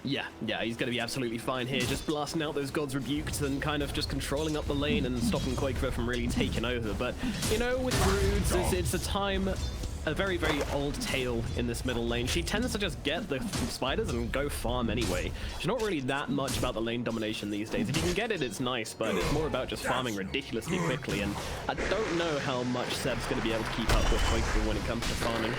Yeah, he's going to be absolutely fine here, just blasting out those God's Rebuked and kind of just controlling up the lane and stopping Quakefer from really taking over. But, you know, with Broods, it's a time, a very, very old tale in this middle lane. She tends to just get the spiders and go farm anyway. She's not really that much about the lane domination these days. If you can get it, it's nice, but it's more about just farming ridiculously quickly, and I don't know how much Seb's going to be able to keep up with Quakefer when it comes to farming.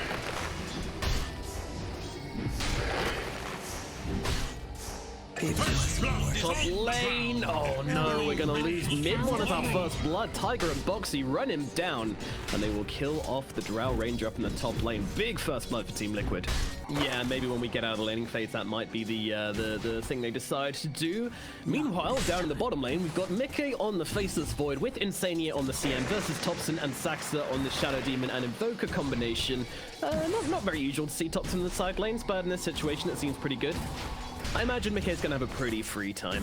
Top lane, oh no, we're gonna lose mid one of our first blood. Tiger and Boxy run him down, and they will kill off the Drow Ranger up in the top lane. Big first blood for Team Liquid. Yeah, maybe when we get out of the laning phase, that might be the thing they decide to do. Meanwhile, down in the bottom lane, we've got Mickey on the Faceless Void with Insania on the CM versus Topson and Saxa on the Shadow Demon and Invoker combination. Not very usual to see Topson in the side lanes, but in this situation, it seems pretty good. I imagine Mickey's gonna have a pretty free time.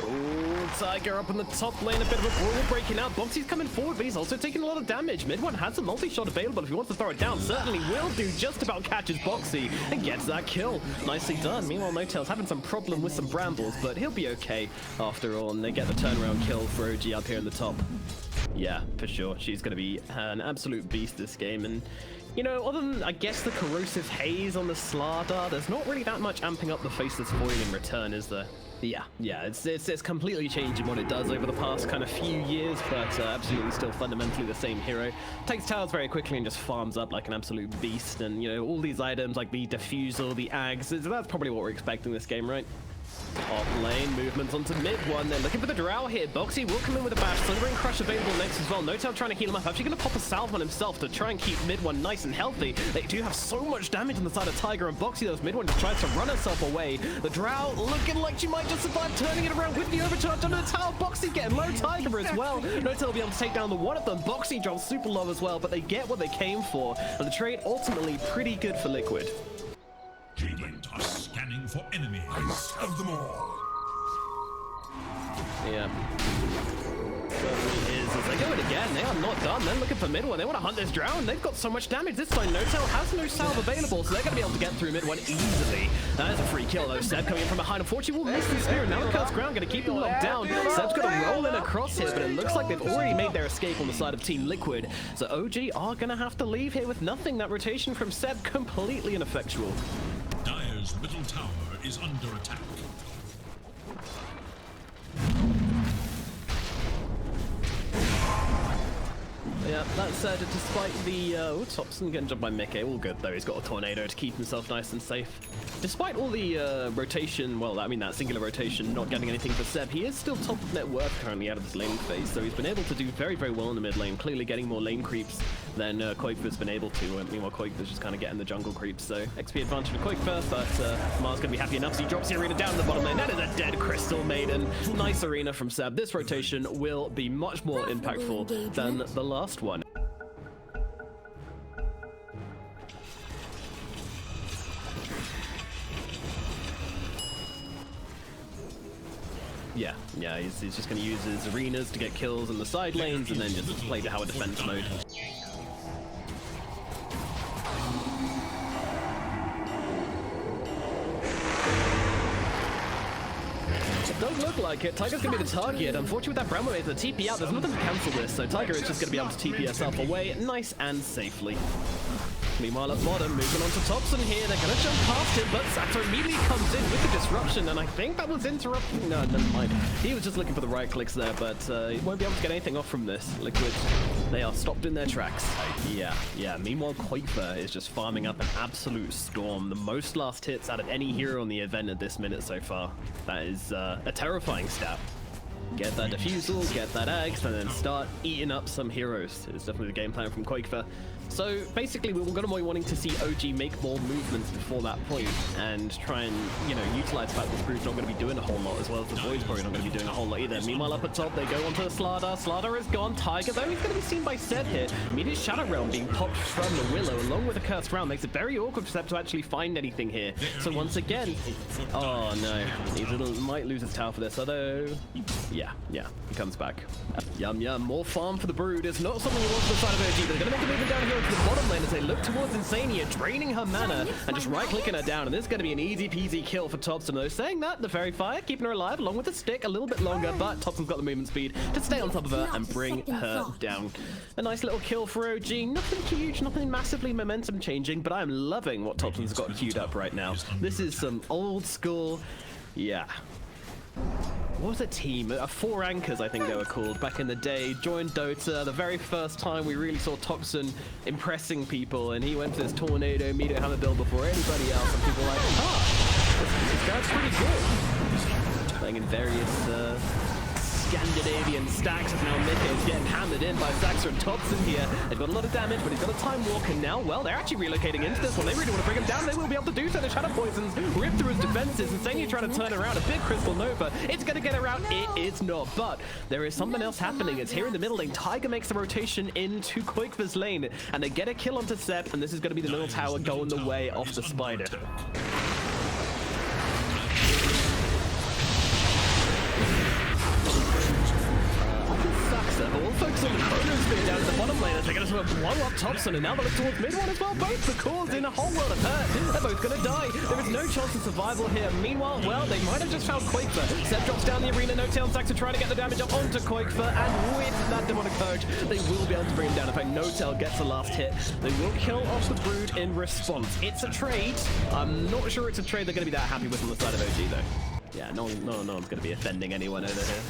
Oh, Tiger up in the top lane, a bit of a brawl breaking out. Boxy's coming forward, but he's also taking a lot of damage. Mid one has a multi-shot available. If he wants to throw it down, certainly will do. Just about catches Boxy and gets that kill. Nicely done. Meanwhile, No-Tail's having some problem with some brambles, but he'll be okay after all, and they get the turnaround kill for OG up here in the top. Yeah, for sure. She's going to be an absolute beast this game. And, you know, other than, I guess, the Corrosive Haze on the Slardar, there's not really that much amping up the Faceless Void in return, is there? Yeah, it's completely changing what it does over the past kind of few years, but absolutely still fundamentally the same hero. Takes towers very quickly and just farms up like an absolute beast. And, you know, all these items like the Diffusal, the Ags, that's probably what we're expecting this game, right? Top lane, movements onto mid one. They're looking for the Drow here. Boxy will come in with a bash. Thundering Crush available next as well. No-Tail trying to heal him up. Actually going to pop a salve on himself to try and keep mid one nice and healthy. They do have so much damage on the side of Tiger and Boxy. Those mid one just tries to run herself away. The Drow looking like she might just survive, turning it around with the overcharge under the tower. Boxy getting low, Tiger as well. No-Tail will be able to take down the one of them. Boxy drops super low as well, but they get what they came for. And the trade ultimately pretty good for Liquid. Radiant are scanning for enemies. I must have them all. Yeah. Certainly is. As they go it again, they are not done. They're looking for mid one. They want to hunt this Drow, and they've got so much damage. This time, No-Tail has no salve available, so they're going to be able to get through mid one easily. That is a free kill, though. Seb coming in from behind. Unfortunately, will miss the spear. Now the Cursed Ground going to keep him locked down. Seb's going to roll in across here, but it looks like they've already made their escape on the side of Team Liquid. So OG are going to have to leave here with nothing. That rotation from Seb completely ineffectual. Dire's middle tower is under attack. Yeah, that said, despite the Topson getting jumped by Mickey, all good though. He's got a tornado to keep himself nice and safe. Despite all the rotation, well, I mean that singular rotation, not getting anything for Seb, he is still top of net worth currently out of this laning phase, so he's been able to do very, very well in the mid lane, clearly getting more lane creeps than Quakefer's been able to. Meanwhile, Quakefer's just kind of getting the jungle creeps, so XP advantage for Quakefer, but Mars going to be happy enough, so he drops the arena down the bottom lane. That is a dead Crystal Maiden. Nice arena from Seb. This rotation will be much more impactful than the last one. Yeah, he's just going to use his arenas to get kills in the side lanes and then just play the Tower Defense mode. It does look like it. Tiger's going to be the target. Unfortunately, with that Bramble Wave, the TP out, there's nothing to cancel this, so Tiger is just going to be able to TP herself away nice and safely. Meanwhile, at bottom, moving on to Topson here. They're going to jump past him, but Sato immediately comes in with the disruption, and I think that was interrupting. No, never mind. He was just looking for the right clicks there, but he won't be able to get anything off from this. Liquid, they are stopped in their tracks. Yeah. Meanwhile, Quakefer is just farming up an absolute storm. The most last hits out of any hero on the event at this minute so far. That is a terrifying stat. Get that Diffusal, get that Axe, and then start eating up some heroes. It's definitely the game plan from Quakefer. So basically, we were going to be wanting to see OG make more movements before that point and try and, you know, utilize the fact that this Brood's not going to be doing a whole lot, as well as the Void's probably not going to be doing a whole lot either. Meanwhile, up at top, they go onto the Slardar. Slardar is gone. Tiger, though, he's going to be seen by Seb here. Immediate Shadow Realm being popped from the Willow, along with a Cursed Round, makes it very awkward for Seb to actually find anything here. So once again, oh no, he might lose his tower for this, although, yeah, he comes back. Yum, more farm for the Brood. It's not something he wants on the side of OG. They're going to make a move down here to the bottom lane as they look towards Insania, draining her mana and just right-clicking her down. And this is going to be an easy-peasy kill for Thompson, though. Saying that, the Fairy Fire keeping her alive, along with the stick, a little bit longer, but Thompson's got the movement speed to stay on top of her and bring her down. A nice little kill for OG. Nothing huge, nothing massively momentum-changing, but I am loving what Thompson's got queued up right now. This is some old school, yeah. What was a team? 4 Anchors, I think they were called, back in the day. Joined Dota, the very first time we really saw Thompson impressing people, and he went for this Tornado Meteor Hammer build before anybody else, and people were like, this guy's pretty good. Playing in various Scandinavian stacks, as now Mickey is getting hammered in by Saxer and Thompson here. They've got a lot of damage, but he's got a Time Walker now. Well, they're actually relocating into this one. They really want to bring him down. They will be able to do so. The Shadow Poisons rip through his defenses. Insania trying to turn around. A big Crystal Nova. It's going to get her out. It is not. But there is something else happening. It's here in the middle lane. Tiger makes the rotation into Koikva's lane, and they get a kill onto Seb, and this is going to be the little tower going the way of the Spider. But we'll focus on the Chronosphere down at the bottom lane as they're going to sort of blow up Thompson, and now they look towards mid one as well. Both the cores in a whole world of hurt. They're both going to die. There is no chance of survival here. Meanwhile, well, they might have just found Koikva. Seb drops down the arena. No tail Sax to try to get the damage up onto Koikva, and with that Demonic Purge, they will be able to bring him down. In fact, No Tail gets the last hit. They will kill off the Brood in response. It's a trade. I'm not sure it's a trade they're going to be that happy with on the side of OG, though. Yeah, no one's going to be offending anyone over here.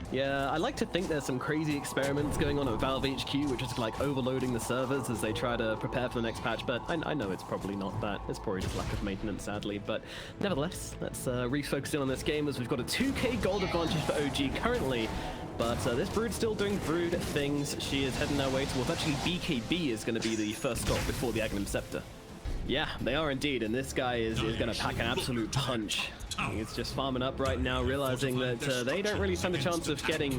Yeah, I like to think there's some crazy experiments going on at Valve HQ, which is like overloading the servers as they try to prepare for the next patch, but I know it's probably not that. It's probably just lack of maintenance, sadly. But nevertheless, let's refocus in on this game as we've got a 2k gold advantage for OG currently. But this Brood's still doing Brood things. She is heading her way towards, actually BKB is going to be the first stop before the Aghanim Scepter. Yeah, they are indeed, and this guy is going to pack an absolute punch. He's just farming up right now, realizing that they don't really stand a chance of getting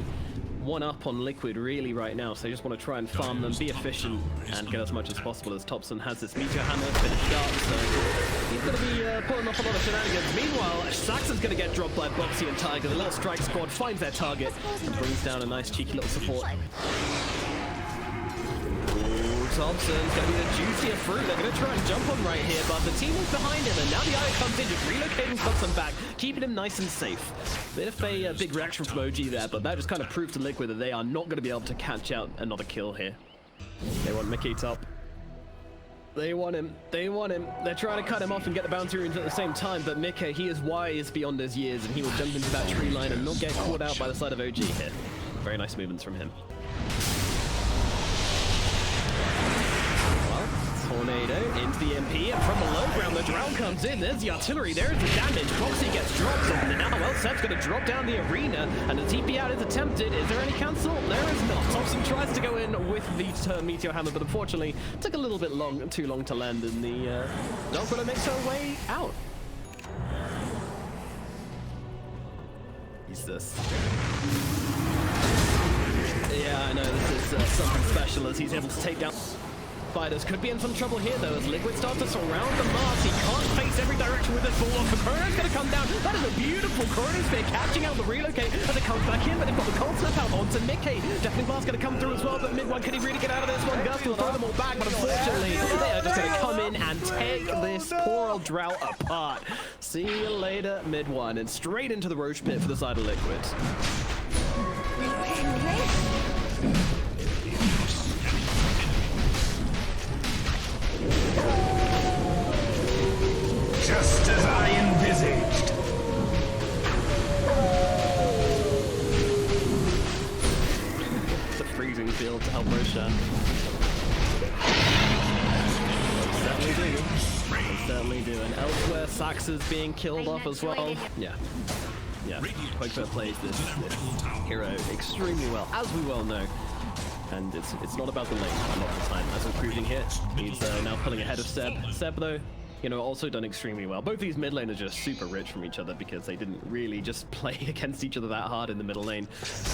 one up on Liquid really right now, so they just want to try and farm them, be efficient, and get as much as possible as Thompson has this Meteor Hammer finished up, so he's going to be pulling off a lot of shenanigans. Meanwhile, Sax is going to get dropped by Boxy and Tiger. The little strike squad finds their target and brings down a nice cheeky little support. Thompson's going to be the juicier fruit. They're going to try and jump on right here, but the team is behind him, and now the Eye comes in, just relocating Thompson back, keeping him nice and safe. Bit of a big reaction from OG there, but that just kind of proved to Liquid that they are not going to be able to catch out another kill here. They want Mickey top. They want him. They want him. They're trying to cut him off and get the bounty runes at the same time, but Mickey, he is wise beyond his years, and he will jump into that tree line and not get caught out by the side of OG here. Very nice movements from him. Tornado into the MP, and from the low ground, the Drown comes in. There's the artillery, there's the damage. Boxy gets dropped, and now, well, Seb's going to drop down the arena, and the TP out is attempted. Is there any cancel? There is not. Thompson tries to go in with the Meteor Hammer, but unfortunately, took a little bit too long to land, and the Velcro makes her way out. He's this. Yeah, I know, this is something special as he's able to take down. Fighters could be in some trouble here, though, as Liquid starts to surround the Mars. He can't face every direction with this ball off. The Chrono's going to come down. That is a beautiful Chronosphere, catching out the relocate as it comes back in, but they've got the Cold Snap out onto Mickey. Definitely Blast going to come through as well, but mid one, can he really get out of this one? Gust will throw them all back, but unfortunately, they are just going to come in and take this poor old Drought apart. See you later, mid one, and straight into the Roach Pit for the side of Liquid. Just as I envisaged. It's a freezing field to help Roshan. They certainly do. They certainly do. And elsewhere, Sax is being killed off as well. Yeah. Yeah. Koikva plays this hero extremely well, as we well know. And it's not about the lane a lot of the time, as we're proving here. He's now pulling ahead of Seb. Seb, though, you know, also done extremely well. Both these mid laners are just super rich from each other because they didn't really just play against each other that hard in the middle lane.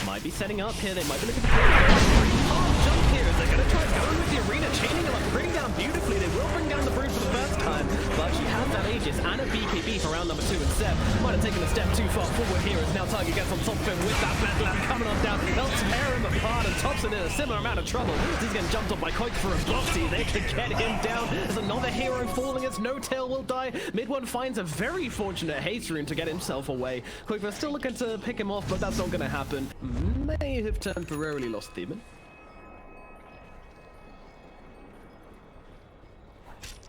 Might be setting up here. They might be looking for jump here. They're going to try going with the arena, chaining him up pretty down beautifully. They will bring down the Brood for the first time, but he has that Aegis and a BKB for round number 2, and Seb might have taken a step too far forward here as now Tiger gets on top of him with that Bedlam coming on down. They'll tear him apart, and Thompson in a similar amount of trouble. He's getting jumped off by Koik for a boxy. They can get him down. There's another hero falling as No Tail will die. Mid one finds a very fortunate haste rune to get himself away. Koik still looking to pick him off, but that's not going to happen. May have temporarily lost Demon.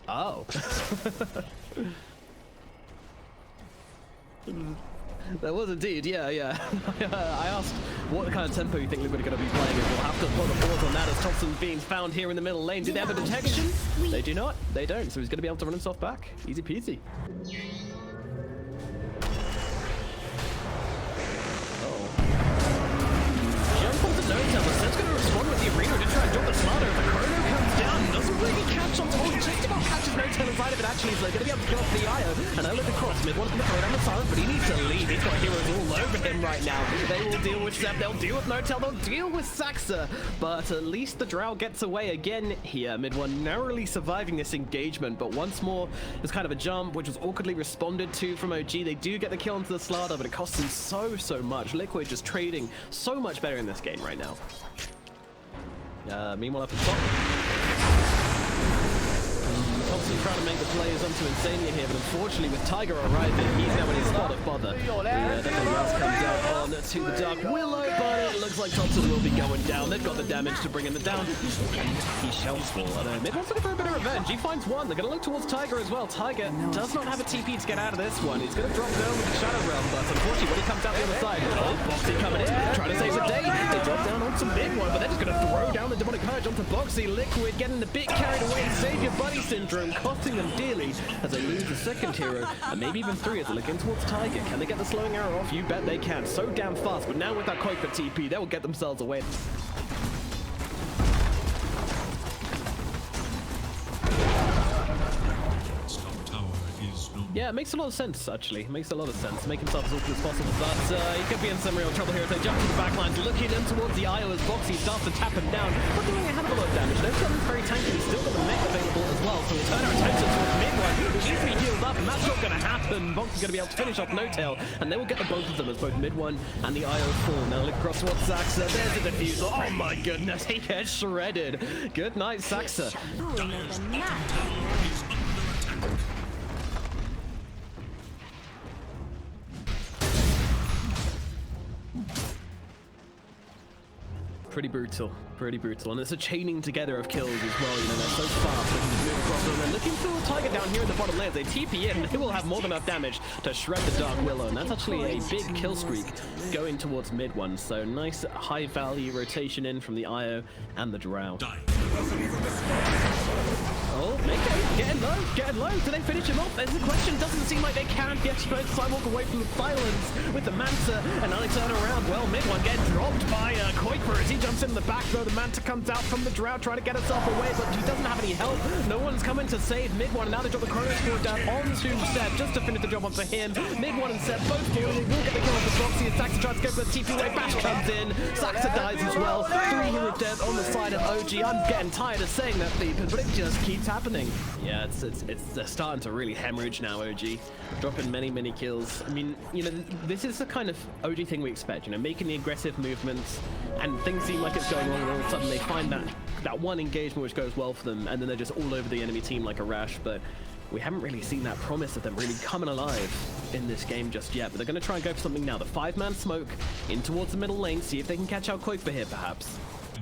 Oh. That was indeed, yeah. I asked what kind of tempo you think Liquid are going to be playing, and we'll have to put a pause on that as Thompson's being found here in the middle lane. Do they have a detection? They do not. They don't, so he's going to be able to run himself back. Easy peasy. Jump onto No Tail, but Seb's going to respond with the arena to try and drop the Slaughter. The Chrono comes down, doesn't really catch on top. Just about catches No Tail inside of it, actually, so they're going to be able to kill off the IO. And I look across mid, one from the throw down the silence, but he needs to leave. He's got heroes all over him right now. They will deal with Seb, they'll deal with No Tail, they'll deal with Saxa. But at least the Drow gets away again here. Mid one narrowly surviving this engagement, but once more, there's kind of a jump, which was awkwardly responded to from OG. They do get the kill onto the Slaughter, but it costs them so much. Liquid just trading so much better in this game right now. Meanwhile up at top, Thompson trying to make the players onto Insania here, but unfortunately with Tiger arriving, he's now in his spot of bother. Definitely Rouse comes out on to the Dark Willow, but it looks like Thompson will be going down. They've got the damage to bring him down. He shells fall. Mid wants looking for a bit of revenge. He finds one. They're going to look towards Tiger as well. Tiger does not have a TP to get out of this one. He's going to drop down with the Shadow Realm, but unfortunately when he comes out the other side, Boxy coming in, trying to save the day. They drop down onto mid one, but they're just going to throw down the Demonic Purge onto Boxy. Liquid getting a bit carried away. Save your buddy syndrome, costing them dearly as they lose the second hero, and maybe even 3 as they look in towards Tiger. Can they get the slowing arrow off? You bet they can. So damn fast, but now with that Koik for TP, they will get themselves away. Yeah, it makes a lot of sense, actually. It makes a lot of sense. Make himself as awkward as possible, but he could be in some real trouble here as they jump to the back lines, looking in towards the IO as Boxy starts to tap him down, but doing a hell of a lot of damage. They've got him very tanky. He's still got the mech available as well, so we'll turn our attention towards mid-one, who needs to be healed up, and that's not going to happen. Boxy's going to be able to finish off No Tail, and they will get the both of them as both mid-one and the IO fall. Now look across towards Saxa. There's the defusal. Oh my goodness, he gets shredded. Good night, Saxa. Pretty brutal, and it's a chaining together of kills as well. You know, they're so fast, they can just move across them. They're looking for a Tiger down here in the bottom lane. They TP in, they will have more than enough damage to shred the Dark Willow, and that's actually a big kill streak going towards mid one. So nice high value rotation in from the IO and the Drow. Oh, getting low. Do they finish him off? There's a question. Doesn't seem like they can. Yes, both sidewalk away from the silence with the Manta, and now they turn around. Well, mid one getting dropped by Koikfer as he jumps in the back, though. The Manta comes out from the Drow, trying to get herself away, but she doesn't have any help. No one's coming to save mid one, and now they drop the Chrono Sword down onto Seb just to finish the job onto him. Mid one and Seb both falling. They will get the kill on the Boxy, and Saxa tries to go for the TP away. Bash comes in. Saxa dies as well. 3 heroes dead on the side of OG. I'm getting tired of saying that, Thiepin, but it just keeps happening. Yeah, it's starting to really hemorrhage now, OG. Dropping many kills. I mean, you know, this is the kind of OG thing we expect, you know, making the aggressive movements, and things seem like it's going wrong, and all of a sudden they find that one engagement which goes well for them, and then they're just all over the enemy team like a rash. But we haven't really seen that promise of them really coming alive in this game just yet. But they're going to try and go for something now. The 5-man smoke in towards the middle lane, see if they can catch out Koik for here, perhaps.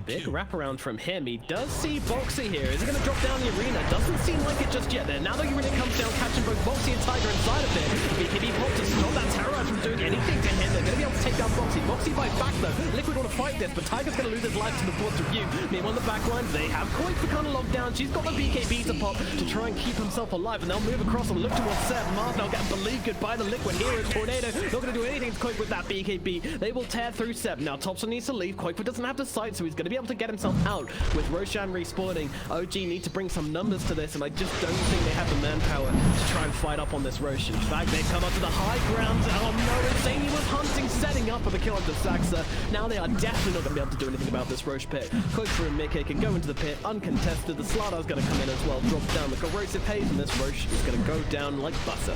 Big wraparound from him. He does see Boxy here. Is he going to drop down the arena? Doesn't seem like it just yet. There. Now the arena comes down, catching both Boxy and Tiger inside of it. BKB pop to stop that Terrorite from doing anything to him. They're going to be able to take down Boxy. Boxy fights back though. Liquid want to fight this, but Tiger's going to lose his life to the board's review. Meanwhile on the back line, they have Koik for kind of locked down. She's got the BKB to pop to try and keep himself alive, and they'll move across and look towards Seb. Mars now getting beleaguered by the Liquid Hero Tornado. Not going to do anything to Koik with that BKB. They will tear through Seb. Now Thompson needs to leave. Koik doesn't have the sight, so he's going to be be able to get himself out. With Roshan respawning, OG need to bring some numbers to this, and I just don't think they have the manpower to try and fight up on this Roshan. In fact, they've come up to the high ground. Oh no, Insane was hunting, setting up for the kill onto Saxa. Now they are definitely not going to be able to do anything about this Roche pit. Koifer and Mickey can go into the pit uncontested. The Sladar's going to come in as well, drop down the corrosive haze, and this Roche is going to go down like butter.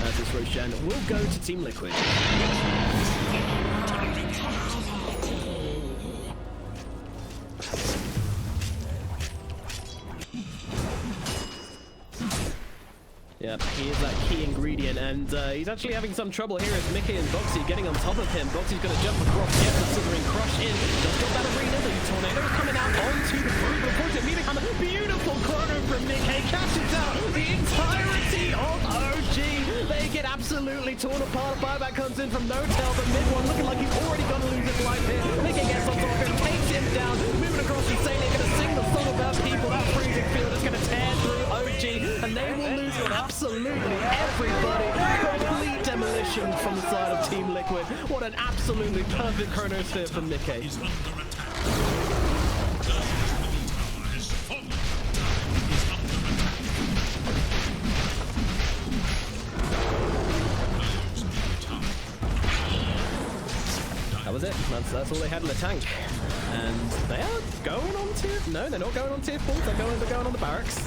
As this Roshan will go to Team Liquid. Yep, he is that key ingredient, and he's actually having some trouble here as Mickey and Boxy getting on top of him. Boxy's going to jump across, get the Slithering Crush in, just got that arena, the tornado is coming out onto the group, but of course it meeting on a beautiful corner from Mickey, catches out the entirety of OG. They get absolutely torn apart. Buyback comes in from No-Tail, but mid-one looking like he's already going to lose his life here. Mickey gets on top of him, takes him down, moving across the scene, they're going to sing the song about people, that freezing field is going to tear through OG, and they will lose on absolutely everybody. Complete demolition from the side of Team Liquid. What an absolutely perfect chronosphere from Mickey. That was it. That's all they had in the tank. And they are going on tier... No, they're not going on tier 4. They're going on the barracks.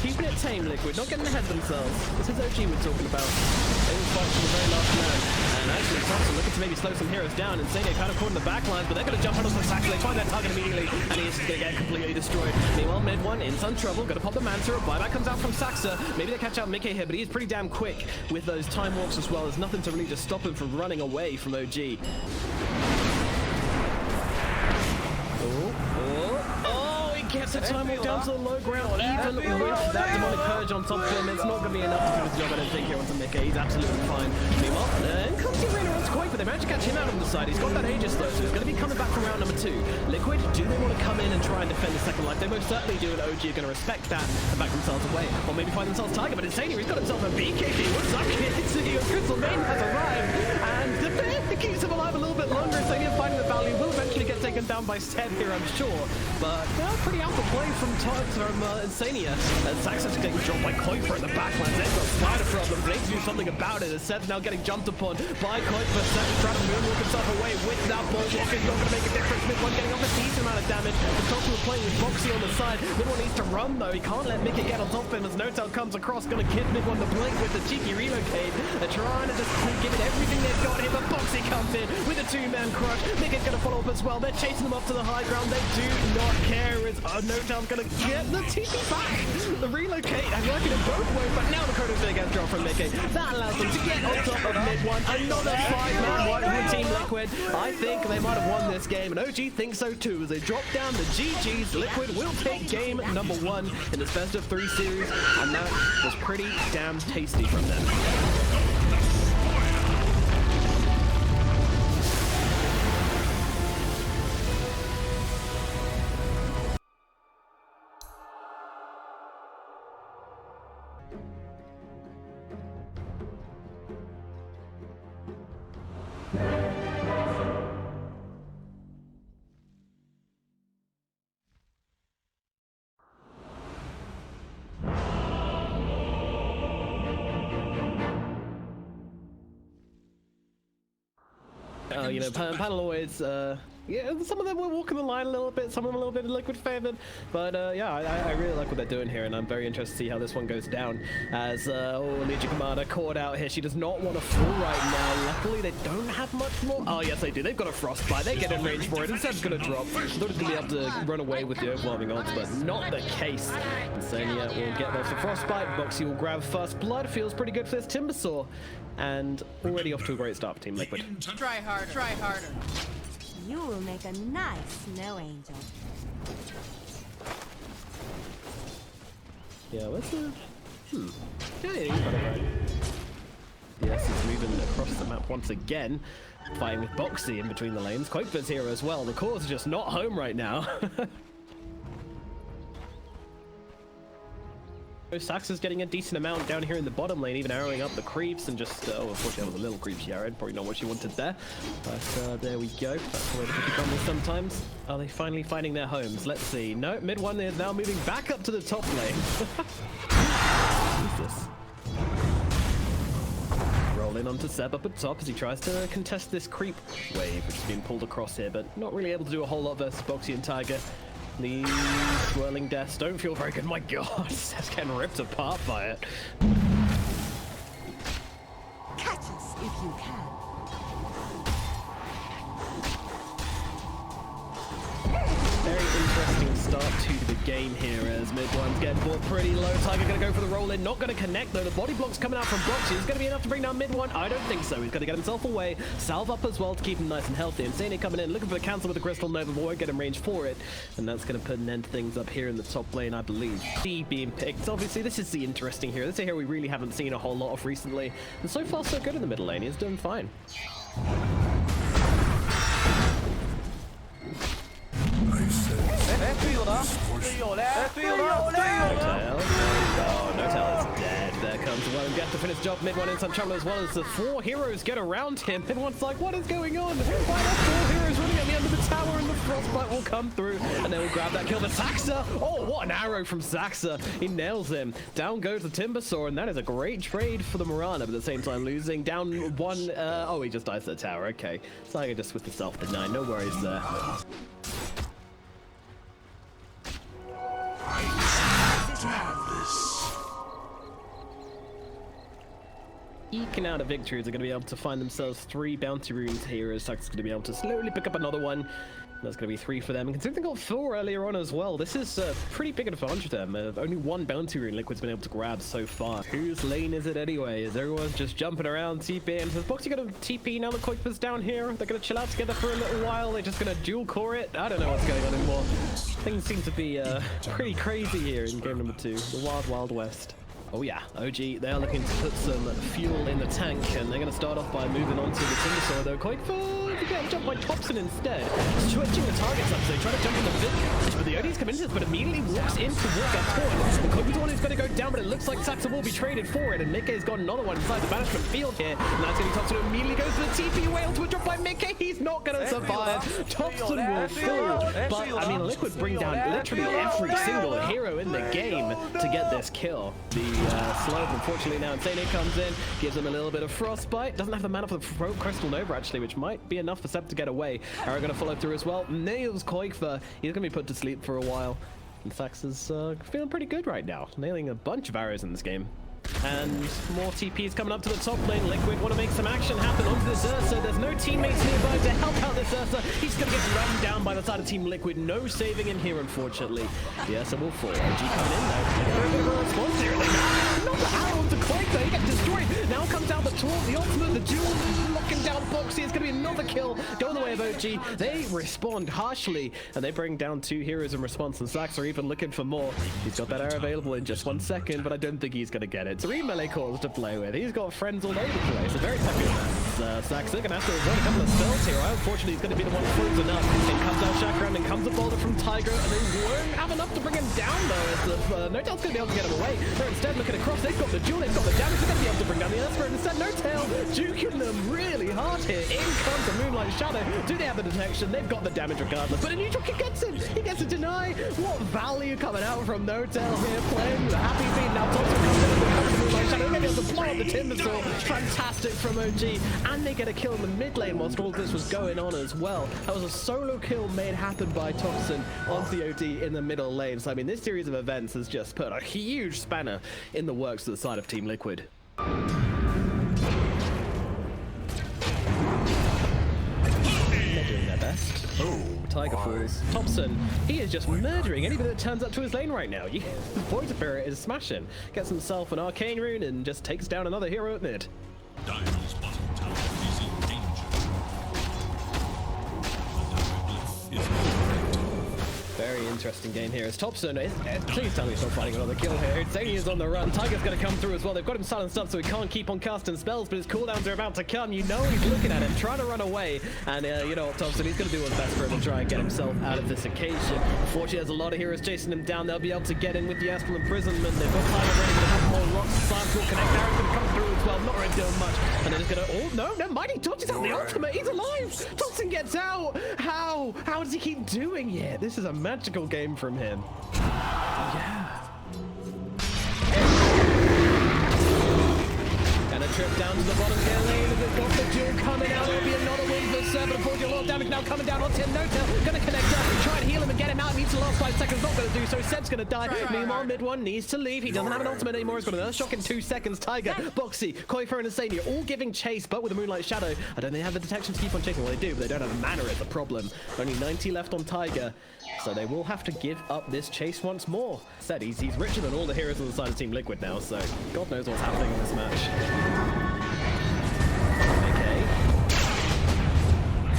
Keeping it tame, Liquid. Not getting ahead of themselves. This is OG we're talking about. They will fight to the very last man. And actually, Thompson looking to maybe slow some heroes down. And Sane kind of caught in the backlines, but they're going to jump onto the Saxa. They find that target immediately, and he's going to get completely destroyed. Meanwhile, mid-one in some trouble. Going to pop the Manta. Buyback comes out from Saxa. Maybe they catch out Mickey here, but he's pretty damn quick with those time walks as well. There's nothing to really just stop him from running away from OG. Gets a time walk down to the low ground. Even with that demonic purge on top of him, it's not going to be enough to do his job, I don't think, here onto Mickey. He's absolutely fine. Meanwhile, then comes the arena onto Quake, but they managed to catch him out on the side. He's got that Aegis though, so he's going to be coming back for round number 2. Liquid, do they want to come in and try and defend the second life? They most certainly do, and OG are going to respect that and back themselves away. Or maybe find themselves Tiger, but Insane here, he's got himself a BKB. What's up, kids? Crystal Main has arrived, and it keeps him alive a little bit longer. Insane finding the value will eventually get taken down by Sted here, I'm sure. But pretty alpha play from Insania. And Saxon's getting dropped by Koifer in the backline. They've got spider problems. They need to do something about it. As Sed's now getting jumped upon by Koifer. Sed trying to moonwalk himself away with that ball block. It's not going to make a difference. Mid-one getting off a decent amount of damage. The Thompson was playing with Boxy on the side. Mid-one needs to run though. He can't let Mickey get on top of him as No-Tail comes across. Going to kid Mid-one to blink with the cheeky relocate. They're trying to just give it everything they've got here. But Boxy comes in with a 2-man crush. Mickey's going to follow up as well. They're chasing them up to the high ground. They do not care. No-Tail's going to get the TP back. The relocate and working in both ways, but now the Chrono's going to get a drop from Mickey. That allows them to get on top of mid-one. Another 5-man wipe from Team Liquid. I think they might have won this game, and OG thinks so too. As they drop down the GGs, Liquid will take game number 1 in this best of 3 series, and that was pretty damn tasty from them. You know, panel always, yeah, some of them were walking the line a little bit, some of them a little bit Liquid favored, but yeah, I really like what they're doing here, and I'm very interested to see how this one goes down, as, Legion Commander caught out here. She does not want to fall right now. Luckily, they don't have much more. Oh, yes, they do. They've got a Frostbite. They get in range for it. Instead's going to drop. I thought it's going to be able to run away with the overwhelming odds, but not the case. Insania will get both the Frostbite. Boxy will grab first blood. Feels pretty good for this Timbersaw, and already off to a great start for Team Liquid. Try harder. Try harder. You will make a nice snow angel. Yeah, let's yeah, you got it right. Yes, he's moving across the map once again, fighting with Boxy in between the lanes. Quake's here as well. The core's just not home right now. Saxa's getting a decent amount down here in the bottom lane, even arrowing up the creeps and just, oh, unfortunately that was a little creep she arrowed, probably not what she wanted there. But there we go, that's the way to become this sometimes. Are they finally finding their homes? Let's see. No, mid one is now moving back up to the top lane. Who's this? Rolling onto Seb up at top as he tries to contest this creep wave, which is being pulled across here, but not really able to do a whole lot versus Boxy and Tiger. These swirling deaths don't feel very good. My god, Seb's getting ripped apart by it. Catch us if you can. Very interesting start to the game here as mid one's getting bought pretty low. Tiger gonna go for the roll in, not gonna connect though. The body block's coming out from Boxy. Is gonna be enough to bring down mid one? I don't think so. He's gonna get himself away, salve up as well to keep him nice and healthy. Insane coming in, looking for the cancel with the Crystal Nova, but won't get him range for it. And that's gonna put an end to things up here in the top lane, I believe. D being picked. Obviously, this is the interesting hero. This is a hero we really haven't seen a whole lot of recently. And so far, so good in the middle lane. He's doing fine. Notel is dead. There comes the one get to finish job. Mid one in some trouble as well as the 4 heroes get around him. Everyone's like, what is going on? Why are 4 heroes running at the end of the tower and the frostbite will come through and they will grab that kill. But Saxa, oh, what an arrow from Saxa. He nails him. Down goes the Timbersaw, and that is a great trade for the Mirana, but at the same time losing. Down one, oh, he just dies to the tower. Okay. Tiger just with the self-deny. No worries there. Eking out a victory, they're going to be able to find themselves 3 bounty runes here as Saxa's going to be able to slowly pick up another one. That's going to be 3 for them. And considering they got 4 earlier on as well, this is a pretty big advantage for them. Only 1 bounty rune Liquid's been able to grab so far. Whose lane is it anyway? As everyone's just jumping around, TPing. Is Boxy going to TP now that Koikpa's down here? They're going to chill out together for a little while. They're just going to dual core it. I don't know what's going on anymore. Things seem to be pretty crazy here in game number 2. The Wild Wild West. Oh yeah, OG, they are looking to put some fuel in the tank, and they're going to start off by moving on to the Timbersaw, though. Koikpa getting jumped by Thompson instead. Switching the targets up, so they try to jump in the mid, but the OD's come into this, but immediately walks in to walk up forward. Koikpa's the one who's going to go down, but it looks like Saxa will be traded for it, and Mickey's got another one inside the banishment field here, and that's going to be Thompson, who immediately goes to the TP whale to a drop by Mickey. He's not going to survive. Thompson will fall, but I mean, Liquid bring down literally every single hero in the game to get this kill. The slope, unfortunately, now Insane comes in, gives him a little bit of frostbite. Doesn't have the mana for the Crystal Nova, actually, which might be enough for Seb to get away. Arrow going to follow through as well. Nails Koikpa. He's going to be put to sleep for a while. And Saxa's feeling pretty good right now, nailing a bunch of arrows in this game. And more TPs coming up to the top lane. Liquid want to make some action happen onto this Ursa. There's no teammates nearby to help out this Ursa. He's going to get run down by the side of Team Liquid. No saving in here, unfortunately. The Ursa will fall. OG coming in though. Very good response here. Not the arrow of the Koikpa. He gets destroyed. Now comes out the taunt, the ultimate, the duel, locking down Boxy. It's going to be another kill going the way of OG. They respond harshly, and they bring down 2 heroes in response, and Sax are even looking for more. He's got that arrow available in just 1 second, but I don't think he's going to get it. 3 melee calls to play with. He's got friends all over the place. A very popular man. Sax are going to have to run a couple of spells here. Unfortunately, he's going to be the one frozen up. In comes out Chakram, and comes a boulder from Tiger, and they won't have enough to bring him down, though, as the Notel's going to be able to get him away. They're instead looking across. They've got the duel, they've got the damage. They're going to be able to bring down the Earthsphere, and instead Notel juking them really hard here. In comes the Moonlight Shadow. Do they have the detection? They've got the damage regardless, but a neutral kick gets him. He gets a deny. What value coming out from Notel here, playing with a happy feet. Now Thompson comes in with the Moonlight Shadow. They're going to be able to blow up the Timbersaw. Fantastic from OG, and they get a kill in the mid lane whilst all this was going on as well. That was a solo kill made happen by Thompson onto the OD in the middle lane. So I mean, this series of events has just put a huge spanner in the works to the side of Team Liquid. They're doing their best. Oh, Tiger falls. Thompson, he is just murdering anybody that turns up to his lane right now. His Void Spirit is smashing. Gets himself an Arcane Rune and just takes down another hero at mid. Diamond's bottom tower is in danger. Very interesting game here. As Thompson is, please tell me he's not fighting another kill here. Zany is on the run. Tiger's going to come through as well. They've got him silenced up, so he can't keep on casting spells, but his cooldowns are about to come. You know he's looking at him, trying to run away. And you know what, Thompson, he's going to do what's best for him and try and get himself out of this occasion. Unfortunately, there's a lot of heroes chasing him down. They'll be able to get in with the Astral Imprisonment. They've got Tiger ready, but they have more rocks. Silence will connect. Arrow's going to come through as well. Not really doing much. And they're just going to... Oh, no, never mind. He dodges out the ultimate. He's alive. Thompson gets out. How? How does he keep doing it? This is a magical game from him. Yeah. And a trip down to the bottom gear lane. They've got the duel coming out. It'll be another win for Seb. But unfortunately, a lot of damage now coming down onto him. No-tail gonna connect up, try and heal him and get him out. He needs the last 5 seconds. Not gonna do so. Seb's gonna die. Meanwhile, mid one needs to leave. He doesn't have an ultimate anymore. He's got an Earth Shock in 2 seconds. Tiger, Boxy, Koifer, and Insania all giving chase, but with a Moonlight Shadow. I don't think they have the detection to keep on chasing. Well, they do, but they don't have mana at the problem. Only 90 left on Tiger, so they will have to give up this chase once more. Said he's richer than all the heroes on the side of Team Liquid now, so God knows what's happening in this match.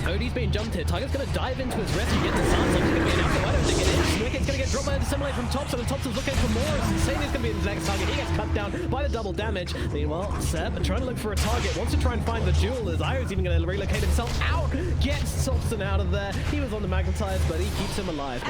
Cody's being jumped here. Tiger's going to dive into his rescue, get the silence. He's going to be enough, but I don't think it is. Wicked's going to get dropped by the Dissimulate from Thompson, and Thompson's looking for more. Insania's going to be the next target. He gets cut down by the double damage. Meanwhile, Seb trying to look for a target. Wants to try and find the jewel. As Io's even going to relocate himself out. Gets Thompson out of there. He was on the magnetize, but he keeps him alive.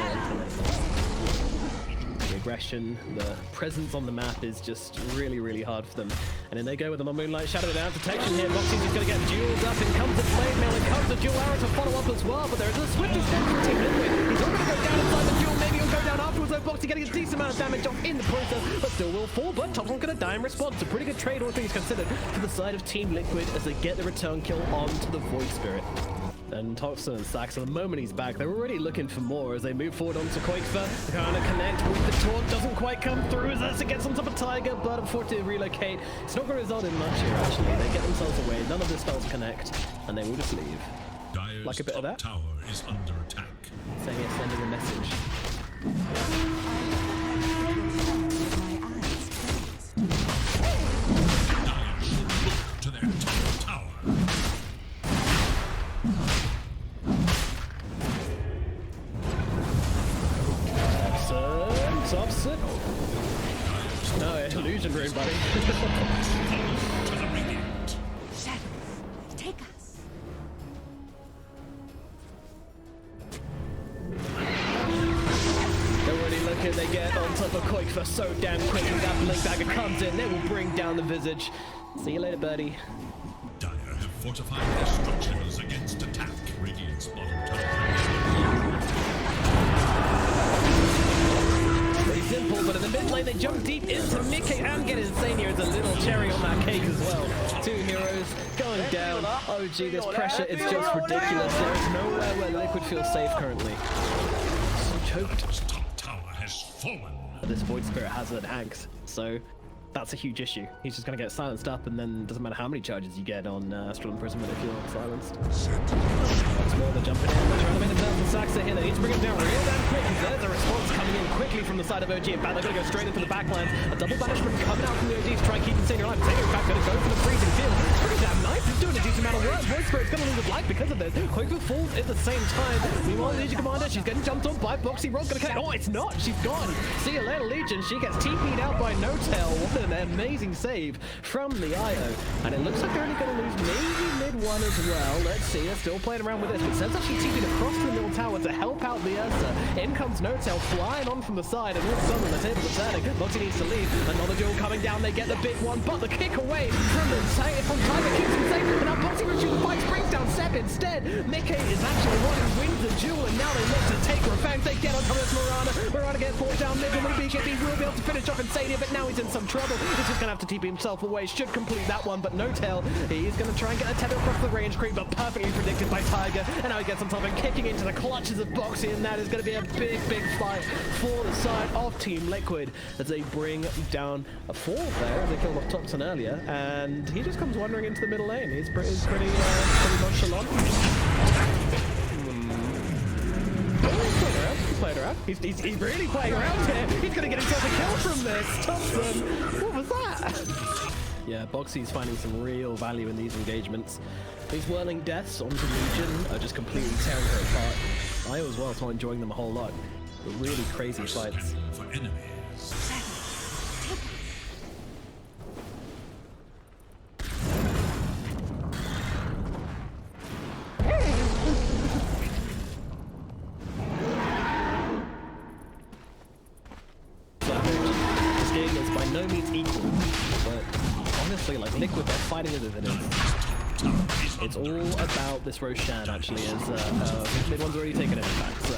The aggression, the presence on the map is just really, really hard for them. And then they go with them on Moonlight Shadow down protection here. Boxy's just going to get dueled up. In comes the Flame Mail, and comes the dual arrow to follow up as well. But there is a swift escape from Team Liquid. He's not going to go down inside the duel. Maybe he'll go down afterwards, though. Boxy getting a decent amount of damage off in the process, but still will fall. But Thompson's going to die in response. It's a pretty good trade, all things considered, for the side of Team Liquid as they get the return kill onto the Void Spirit. And Thompson and Sax, at the moment he's back, they're already looking for more as they move forward onto Koifer. Trying to connect with the taunt, doesn't quite come through as Ursa gets on top of Tiger, but unfortunately relocate. It's not going to result in much here, actually. They get themselves away, none of the spells connect, and they will just leave. Dire's like a bit of that. Tower is under attack. Saying it's sending a message. Dire to their top tower. Thompson. No, illusion room, buddy. To the radiant. Shadow, take us. They're already looking, they get on top of Koifer so damn quickly. That Blink Dagger comes in, they will bring down the Visage. See you later, birdie. Dire have fortified their structures against attack. Radiant's bottom tower. Pretty simple, but in the mid lane they jump deep into Mickey and get Insania as a little cherry on that cake as well. 2 heroes going down. Oh gee, this pressure is just ridiculous. There is nowhere where Liquid feels safe currently. Choked. Dire's top tower has fallen. This Void Spirit has an axe, so that's a huge issue. He's just going to get silenced up, and then doesn't matter how many charges you get on Astral Imprisonment if you're silenced. Once more, they're jumping in. They're trying to make themselves a Saxa here. They need to bring him down real damn quick. There's a response coming in quickly from the side of OG. In fact, they're going to go straight into the backline. A double banishment coming out from the OG to try and keep Insania alive. Insania, in fact, going to go for the freezing field. It's pretty damn nice. He's doing a decent amount of work. Void Spirit's going to lose his life because of this. Koifer falls at the same time. Meanwhile, Legion Commander, she's getting jumped on by Boxy. Roll's going to connect. Oh, it's not. She's gone. See you later, Legion. She gets TP'd out by No-Tail. What an amazing save from the IO. And it looks like they're only going to lose maybe mid one as well. Let's see. They're still playing around with this. But Seb's actually TP'd across the middle tower to help out the Ursa. In comes No-Tail flying on from the side, and all of a sudden the tables are turning. Boxy needs to leave. Another duel coming down. They get the big one, but the kick away from Tiger keeps him safe. And now Boxy reaches the fight, brings down Seb instead. Mickey is actually one who wins the duel, and now they look to take revenge. They get on top of this Mirana. Mirana gets forced down mid, and BKB will be able to finish off Insania, but now he's in some trouble. He's just going to have to TP himself away. Should complete that one, but No-Tail, he's going to try and get a tether across the range creep, but perfectly predicted by Tiger. And now he gets on top and kicking into the clutches of Boxy, and that is going to be a big, big fight for the side of Team Liquid as they bring down a 4 there as they killed off Thompson earlier, and he just comes wandering into the middle lane. He's pretty nonchalant. He's playing around. He's really playing around here. He's going to get himself a kill from this. Thompson, what was that? Yeah, Boxy's finding some real value in these engagements. These whirling deaths onto Legion are just completely tearing her apart. I as well, so I'm enjoying them a whole lot. really crazy fights. For enemies. This game is by no means equal, but honestly, like Liquid, they're fighting it as it is. It's all about this Roshan, actually, as mid one's already taken it back, so.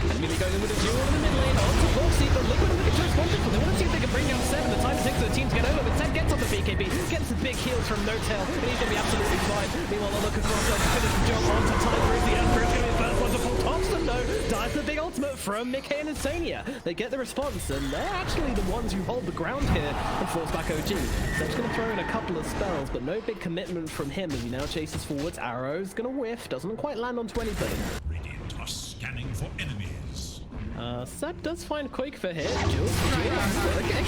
Immediately going in with a duel in the mid lane onto Boxy, but Liquid looking to respond to. They want to see if they can bring down 7. The time takes for the team to get over, but 10 gets on the BKB, gets the big heals from No-Tail, and he's going to be absolutely fine. Meanwhile, they look across to finish the job onto Tiger as the Emperor is going to be the first one to pull Thompson, though. Dies the big ultimate from Mickey and Insania. They get the response, and they're actually the ones who hold the ground here and force back OG. So he's going to throw in a couple of spells, but no big commitment from him as he now chases forwards. Arrow's going to whiff, doesn't quite land onto anybody. Radiant are scanning for enemies. Seb does find Quake for hit. Jules, okay.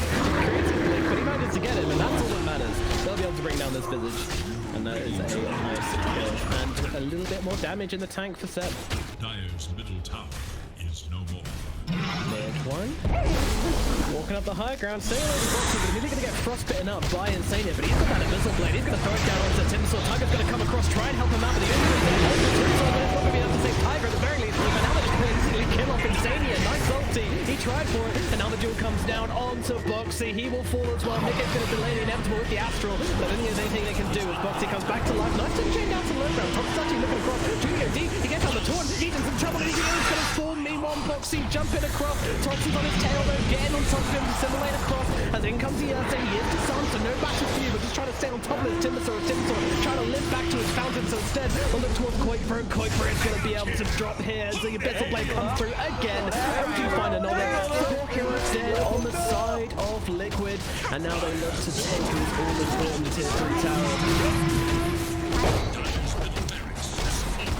But he manages to get him, and that's all that matters. They'll be able to bring down this Visage. And that is a nice kill. And a little bit more damage in the tank for Seb. Dire's middle tower is no more. Mid one. Walking up the high ground. Sailor's Boxy, but immediately going to get frostbitten up by Insania, but he's got that Abyssal Blade. He's going to throw it down onto Timbersaw. Tiger's going to come across, try and help him out, but the only thing is Timbersaw is not going to be able to save Tiger at the very least. But now they're just going to easily kill off Insania. Nice ulti. He tried for it, and now the duel comes down onto Boxy. He will fall as well. Mickey's going to delay the inevitable with the Astral, but I don't think there's anything they can do as Boxy comes back to life. Nice to chain down to low ground. Thompson's actually looking across. Julio D, he gets on the taunt. He's in some trouble, and he's going to storm. Meanwhile, Boxy jumping across. Thompson's on his tail, though, getting on top of him to simulate across. As in comes the Earthing. He is disarmed, so no battle for you, but just trying to stay on top of this Timbersaw. Trying to live back to his fountain, so instead, we'll look towards Quakefer, and Quakefer is going to be able to drop here as the Abyssal Blade comes through again. OG find another. Heroes dead on the side of Liquid, and now they look to take this all-important tier 3 tower.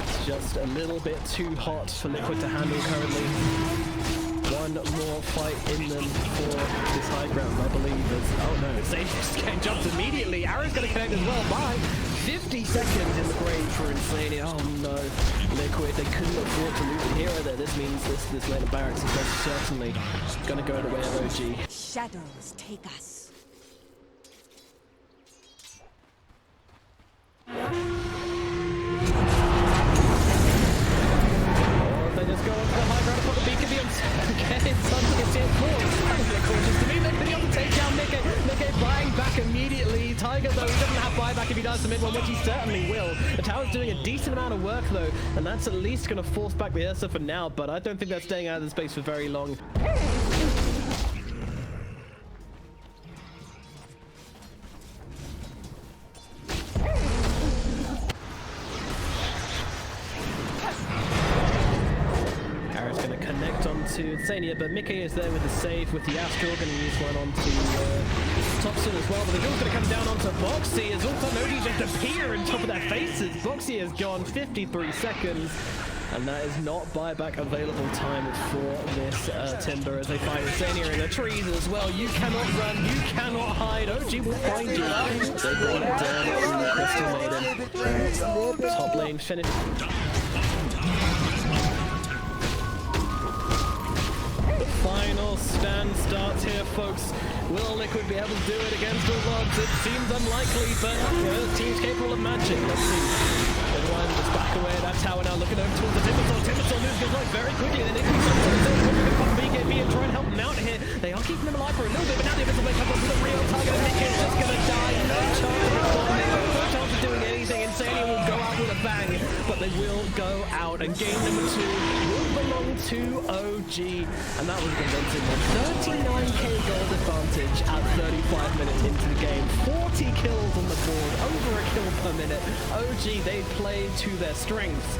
It's just a little bit too hot for Liquid to handle currently. One more fight in them for this high ground, I believe. Oh no, Sage just getting jumped immediately. Arrow's going to connect as well. Bye. 50 seconds in the grave for Insania. Oh no, Liquid, they couldn't afford to lose a hero there. This means this lane of barracks is most certainly going to go the way of OG. Shadows take us. They just go onto the high ground and put the BKB on. Okay, suddenly it's in four. That was a bit cautious to me. They're going to be able to take down Mickey. Mickey buying back immediately. Tiger, though, he doesn't have buyback if he does the mid one, which he certainly will. The tower's doing a decent amount of work, though, and that's at least going to force back the Ursa for now, but I don't think they're staying out of the space for very long. To Insania, but Mickey is there with the save with the Astral, going to use one onto Thompson as well, but the duel's going to come down onto Boxy as also Nodi just appear on top of their faces. Boxy has gone 53 seconds, and that is not buyback available time for this Timber as they find Insania in the trees as well. You cannot run, you cannot hide. OG will find you. They bring it down in the Crystal Maiden. Top lane finish. Final stand starts here, folks. Will Liquid be able to do it against all odds? It seems unlikely, but the team's capable of magic. Let's see. Everyone just back away that tower now, looking over towards the Timbersaw. Timbersaw loses his life very quickly. Then Nick's going to pop BKB and try and help him out here. They are keeping him alive for a little bit, but now the Abyssal Blade comes onto the real target. Nick is just going to die. No chance of responding. No chance of doing anything. Insania will go out with a bang, but they will go out, and game number 2 will belong to OG, and that was convincing one. 39k gold advantage at 35 minutes into the game. 40 kills on the board, over a kill per minute. OG, they played to their strengths.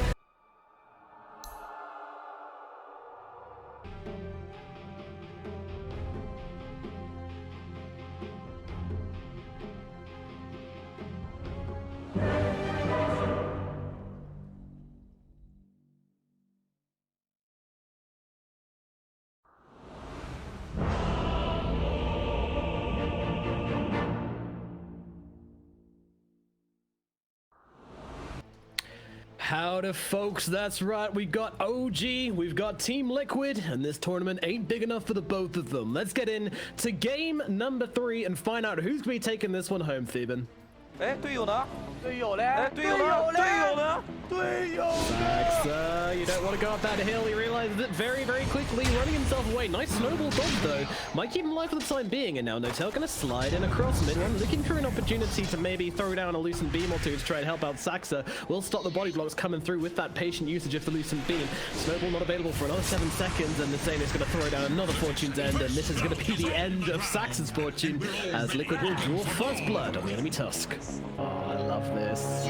Howdy folks, that's right, we got OG, we've got Team Liquid, and this tournament ain't big enough for the both of them. Let's get in to game number 3 and find out who's gonna be taking this one home, Theban. 队友呢？队友嘞？队友呢？队友呢？队友Sax, you don't want to go up that hill. He realizes it very, very quickly, running himself away. Nice snowball dodge, though. Might keep him alive for the time being, and now Notel gonna slide in across mid one, looking for an opportunity to maybe throw down a loosened beam or two to try and help out Saxa. Will stop the body blocks coming through with that patient usage of the loosened beam. Snowball not available for another 7 seconds, and Nisania's gonna throw down another Fortune's End, and this is gonna be the end of Saxa's fortune, as Liquid will draw first blood on the enemy Tusk. Oh, I love this.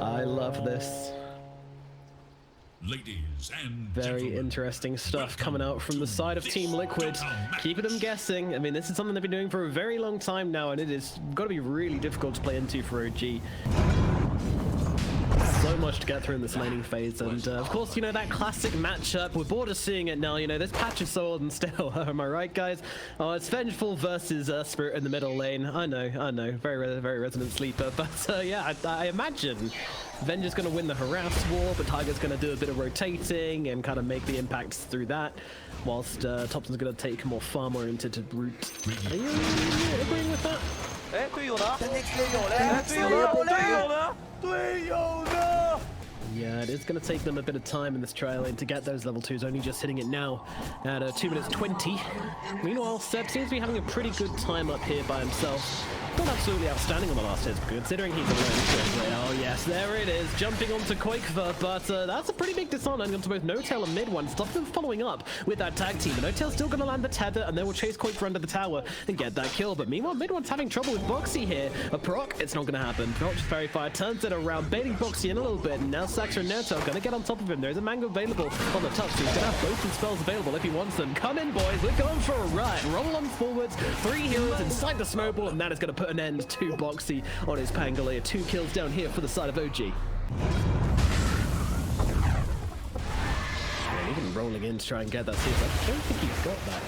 I love this. Ladies and Very gentlemen, interesting stuff coming out from the side of Team Liquid. Keeping them guessing. I mean, this is something they've been doing for a very long time now, and it is got to be really difficult to play into for OG. So much to get through in this laning phase, and of course, you know, that classic matchup. We're bored of seeing it now. You know, this patch is so old and still. Am I right, guys? Oh, it's Vengeful versus Spirit in the middle lane. I know. Very resonant sleeper. But yeah, I imagine Venge is going to win the harass war, but Tiger's going to do a bit of rotating and kind of make the impacts through that, whilst Thompson's going to take a more farm-oriented route. Are you agreeing with that? 队友呢？队友嘞？队友呢？队友呢？队友呢？ Yeah, it is going to take them a bit of time in this trial lane to get those level 2s, only just hitting it now at 2 minutes 20. Meanwhile, Seb seems to be having a pretty good time up here by himself. Not absolutely outstanding on the last hit, considering he's alone. Oh yes, there it is, jumping onto Quakever, but that's a pretty big dishonor onto both Notel and Mid One. Stop them following up with that tag team. Notel's still going to land the tether, and they will chase Quakever under the tower and get that kill. But meanwhile, Mid One's having trouble with Boxy here. A proc, it's not going to happen. Not just Fairy Fire turns it around, baiting Boxy in a little bit, and now Saxa and Notel going to get on top of him. There's a mango available on the top, so he's going to have both his spells available if he wants them. Come in, boys, we're going for a ride. Roll on forwards, 3 heroes inside the snowball, and that is going to put an end to Boxy on his Pangolier. 2 kills down here for the side of OG. And even rolling in to try and get that series. I don't think he's got that.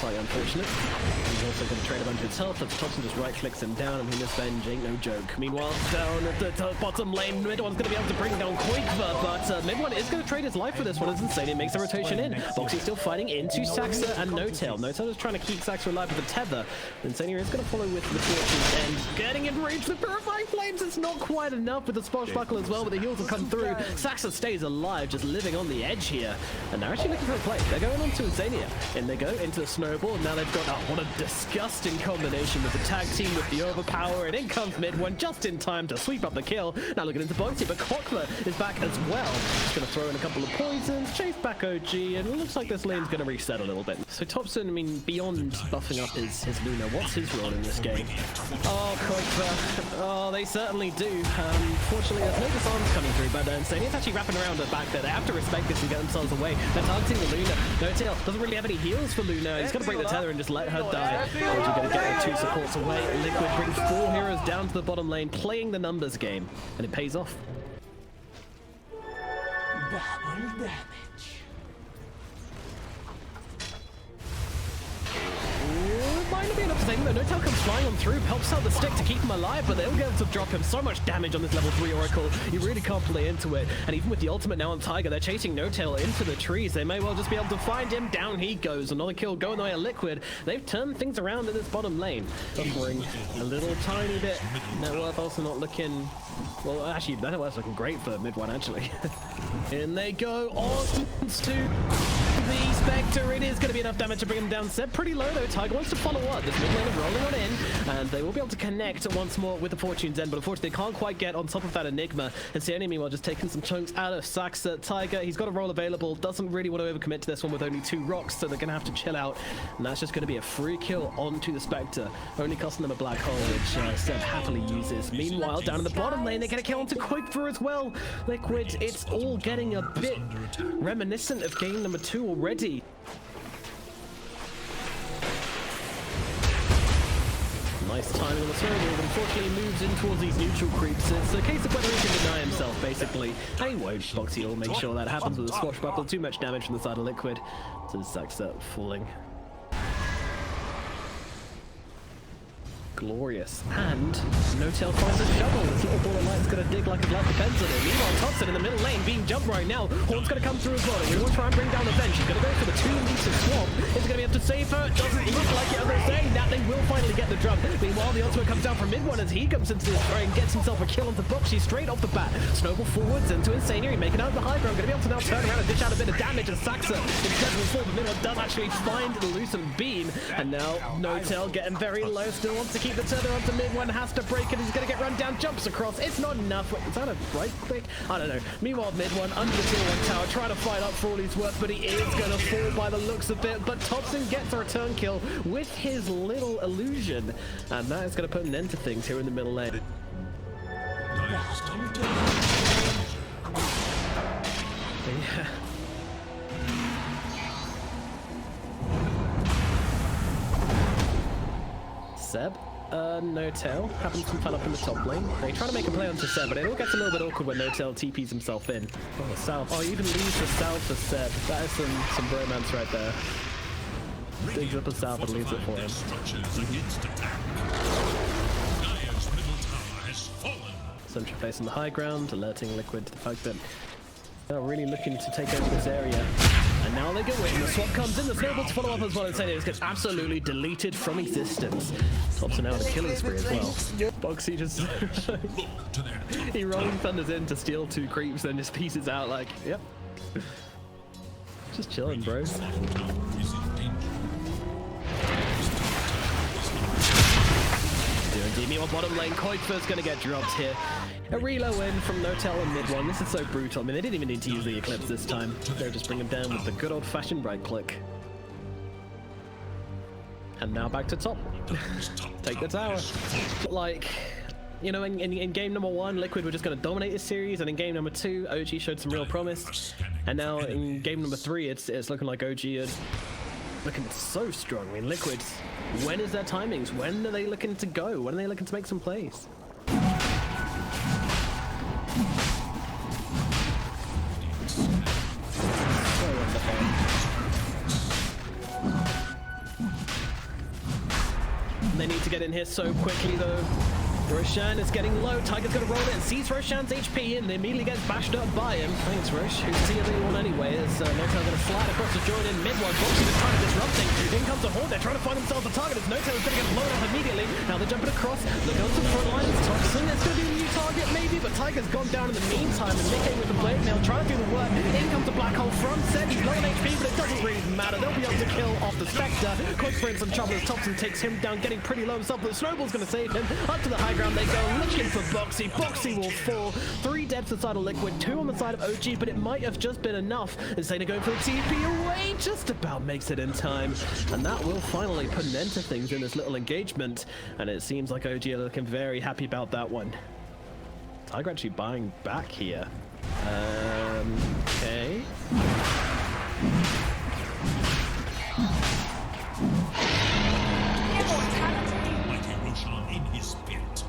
Slightly unfortunate. He's also going to trade a bunch of his health. That's Thompson just right-clicks him down. I mean, this Venge ain't no joke. Meanwhile, down at the bottom lane, Mid One's going to be able to bring down Quakever, but Mid One is going to trade his life for this one as Insania makes the rotation in. Boxy still fighting into Saxa and Notel. Notel is trying to keep Saxa alive with the tether. Insania is going to follow with the Fortune and getting in range with Purifying Flames. It's not quite enough with the Swashbuckle as well, but the heals will come through. Saxa stays alive, just living on the edge here. And they're actually looking for a play. They're going on to Insania. In they go into the snowball, and now they've got, what a disgusting combination with the tag team with the overpower, and in comes Mid One just in time to sweep up the kill. Now looking into Boxy, but Cockler is back as well. Just going to throw in a couple of poisons, chase back OG, and it looks like this lane's going to reset a little bit. So Thompson, I mean, beyond buffing up his Luna, what's his role in this game? Oh, Cockler. Oh, they certainly do. Fortunately, there's no disarms coming through, but Insania's actually wrapping around the back there. They have to respect this and get themselves away. They're targeting the Luna. Notel doesn't really have any heals for Luna. He's going to break the tether and just let her die. OG going to get the 2 supports away. Liquid brings 4 heroes down to the bottom lane, playing the numbers game, and it pays off. Double damage. Might not be enough to save him though. Notel comes flying on through, helps out the stick to keep him alive, but they'll be able to drop him so much damage on this level 3 Oracle. You really can't play into it. And even with the ultimate now on Tiger, they're chasing Notel into the trees. They may well just be able to find him. Down he goes. Another kill going the way of Liquid. They've turned things around in this bottom lane. Suffering a little tiny bit. Net worth also not looking... Well, actually, Net worth's looking great for Mid One, actually. In they go. On to the Spectre. It is going to be enough damage to bring him down. Set pretty low, though. Tiger wants to follow up. This mid lane is rolling on in, and they will be able to connect once more with the Fortune's End, but unfortunately they can't quite get on top of that Enigma. And Sione, meanwhile, just taking some chunks out of Saxa. Tiger, he's got a roll available, doesn't really want to overcommit to this one with only 2 rocks, so they're going to have to chill out. And that's just going to be a free kill onto the Spectre, only costing them a black hole, which Seb happily uses. Meanwhile, down in the bottom lane, they get a kill onto Quakever as well. Liquid, it's all getting a bit reminiscent of game number 2 already. Nice timing on the snowball, but unfortunately moves in towards these neutral creeps. It's a case of whether he can deny himself, basically. And he won't. Boxy will make sure that happens with a Swashbuckle. Too much damage from the side of Liquid. So Saxa falling. glorious. And No-Tail finds a shovel. This little ball of light's gonna dig like his life depends on it. Meanwhile, Thompson in the middle lane being jumped right now. Horn's gonna come through as well. We will try and bring down the bench. He's gonna go for the 2-meter swap. Is he gonna be able to save her? Doesn't look like it. As I say, Natling will finally get the drum. Meanwhile, the ultimate comes down from mid one as he comes into this fray and gets himself a kill onto Boxy straight off the bat. Snowball forwards into Insanery, making out the high ground. Gonna be able to now turn around and dish out a bit of damage, and Saxa instead will fall, but mid one does actually find the loosened beam. And now No-Tail getting very low, still wants to keep the tether onto mid one, has to break it. He's gonna get run down, jumps across. It's not enough. Wait, is that a right click? I don't know. Meanwhile, mid one under the tier 1 tower, trying to fight up for all he's worth, but he is gonna fall by the looks of it. But Thompson gets a return kill with his little illusion, and that is gonna put an end to things here in the middle lane. Dire's top tower. Yeah. Seb, No-Tail having some fun up in the top lane. They try to make a play onto Seb, but it all gets a little bit awkward when No-Tail TPs himself in. Oh, South. Oh, he even leaves the South for Seb. That is some bromance right there. Digs up a South and leaves it for him. Structures against attack. Dire's middle tower has fallen. Sentry place on the high ground, alerting Liquid to the fact that they're really looking to take over this area. And now they go in, the swap comes in, the snowball to follow up as well, and Sanus gets absolutely deleted from existence. Thompson now on a killing spree as well. Boxy just he rolling thunders in to steal 2 creeps, then just pieces out like, yep. Just chilling, bro. Meanwhile, bottom lane, Koikfa's gonna get dropped here. A reload win from No-Tail in mid one. This is so brutal. I mean, they didn't even need to use the Eclipse this time. They'll just bring him down with the good old-fashioned right click. And now back to top. Take the tower. Like, you know, in game number 1, Liquid were just going to dominate this series, and in game number 2, OG showed some real promise. And now in game number 3, it's looking like OG are looking so strong. I mean, Liquid, when is their timings? When are they looking to go? When are they looking to make some plays? They need to get in here so quickly, though. Roshan is getting low. Tiger's going to roll in, sees Roshan's HP and immediately gets bashed up by him. Thanks, Rosh, who's tier 1 anyway. As No-Tail going to slide across the join in mid one. Boxy is trying to disrupt things. In comes the Horde. They're trying to find themselves a target as No-Tail is going to get blown up immediately. Now they're jumping across. They're going to the front lines. Thompson is going to be a new target, maybe, but Tiger's gone down in the meantime. And Nick with the blade mail trying to do the work. In comes the Black Hole from Set. He's low on HP, but it doesn't really matter. They'll be able to kill off the Spectre. Quick for some trouble as Thompson takes him down, getting pretty low himself, but the Snowball's going to save him. Up to the high ground they go, looking for Boxy. Boxy will fall. 3 deaths inside of Liquid, 2 on the side of OG, but it might have just been enough. Insane going for the TP away, just about makes it in time. And that will finally put an end to things in this little engagement. And it seems like OG are looking very happy about that one. Tiger actually buying back here. Okay. Mighty Roshan in his pit.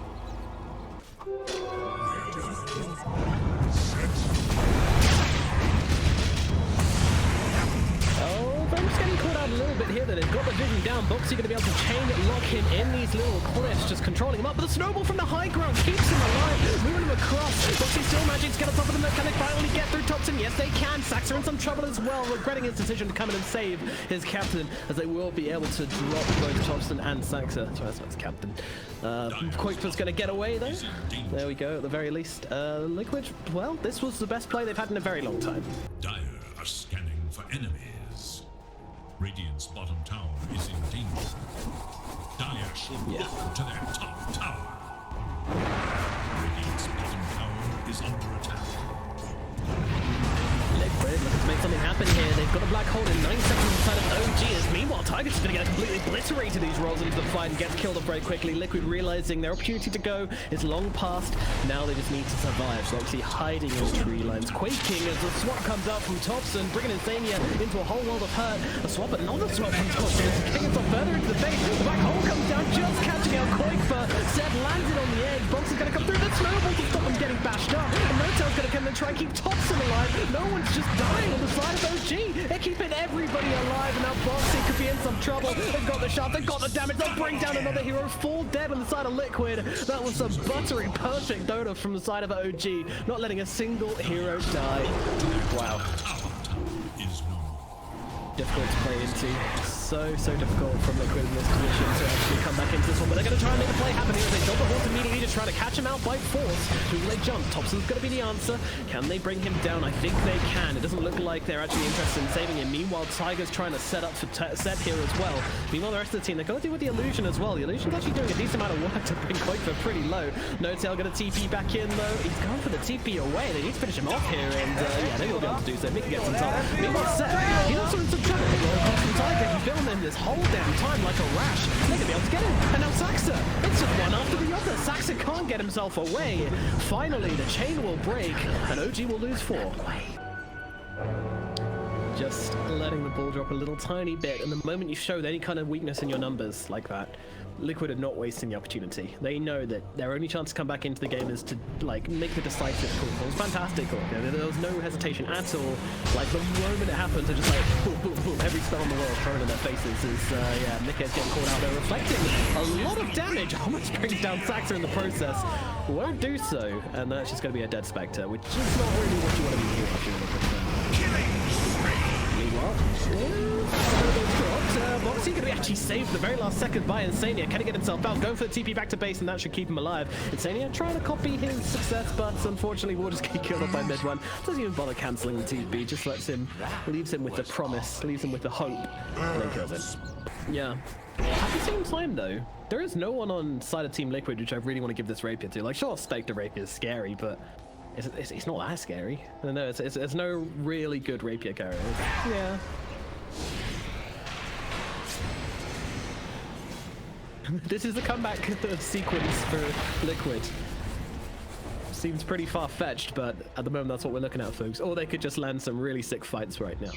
Oh, they're just getting caught out a little bit here. That they've got the vision down. Boxy going to be able to chain it, lock him in these little cliffs, just controlling him up. But the Snowball from the high ground keeps him alive, moving him across. Boxy still managing to get on top of the mechanic, finally get through Thompson. Yes, they can. Saxa in some trouble as well, regretting his decision to come in and save his captain, as they will be able to drop both Thompson and Saxa. Sorry, that's not his captain. Quake's going to get away though. There we go, at the very least. Liquid, well, this was the best play they've had in a very long time. Dire are scanning for enemies. Radiant's bottom tower is in danger. Dire should look to their top tower. Radiant's bottom tower is under attack. Liquid looking to make something happen here. They've got a black hole in 9 seconds inside of OG. As meanwhile, Tiger's going to get completely obliterated. These rolls into the fight and gets killed off very quickly. Liquid realizing their opportunity to go is long past. Now they just need to survive. So actually hiding in tree lines, quaking as the swap comes out from Thompson, bringing Insania into a whole world of hurt. A swap, another swap from Thompson as he kicks himself further into the base. The black hole comes down, just catching out Quakefer. Seb lands it on the egg. Box is going to come through the snowball to stop him getting bashed up. And No-Tail's going to come and try and keep Thompson alive. No one's just dying on the side of OG. keeping everybody alive, and now Boxy could be in some trouble. They've got the shot, they've got the damage, they'll bring down another hero. 4 dead on the side of Liquid. That was some buttery, perfect Dota from the side of OG, not letting a single hero die. Wow. Is no more. Difficult to play into. So difficult from Liquid in this position to actually come back into this one. But they're going to try and make a play happen here. They jump the horse immediately to try to catch him out by force. Who will they jump? Thompson's going to be the answer. Can they bring him down? I think they can. It doesn't look like they're actually interested in saving him. Meanwhile, Tiger's trying to set up for set here as well. Meanwhile, the rest of the team, they're going to deal with the Illusion as well. The Illusion's actually doing a decent amount of work to bring Koifa pretty low. No-Tail going to TP back in though. He's gone for the TP away. They need to finish him off here, and yeah, they will be able to do so. Mickey gets on top. Meanwhile, Seth, he's also in some trouble. From Tiger, he's filmed him this whole damn time like a rash. They're gonna be able to get him. And now Saxa, it's just one after the other. Saxa can't get himself away. Finally, the chain will break, and OG will lose 4. Just letting the ball drop a little tiny bit, and the moment you show any kind of weakness in your numbers like that, Liquid are not wasting the opportunity. They know that their only chance to come back into the game is to like make the decisive call. It was fantastic. There was no hesitation at all. Like the moment it happens, they're just like boom, boom, boom. Every spell in the world thrown in their faces is yeah, Nick's getting caught out. They're reflecting a lot of damage. Almost brings down Saxa in the process. Won't do so, and that's just going to be a dead Spectre, which is not really what you want to be doing if you're Boxy going to be actually saved at the very last second by Insania. Can he get himself out? Going for the TP back to base, and that should keep him alive. Insania trying to copy his success, but unfortunately will just get killed off by mid one. Doesn't even bother cancelling the TP, just leaves him with the promise, leaves him with the hope, and then kills him. Yeah. At the same time though, there is no one on side of Team Liquid which I really want to give this rapier to. Like, sure, Spectre rapier is scary, but it's not that scary. No, it's no really good rapier carrier. Yeah. This is a comeback sequence for Liquid. Seems pretty far-fetched, but at the moment that's what we're looking at, folks. Or they could just land some really sick fights right now.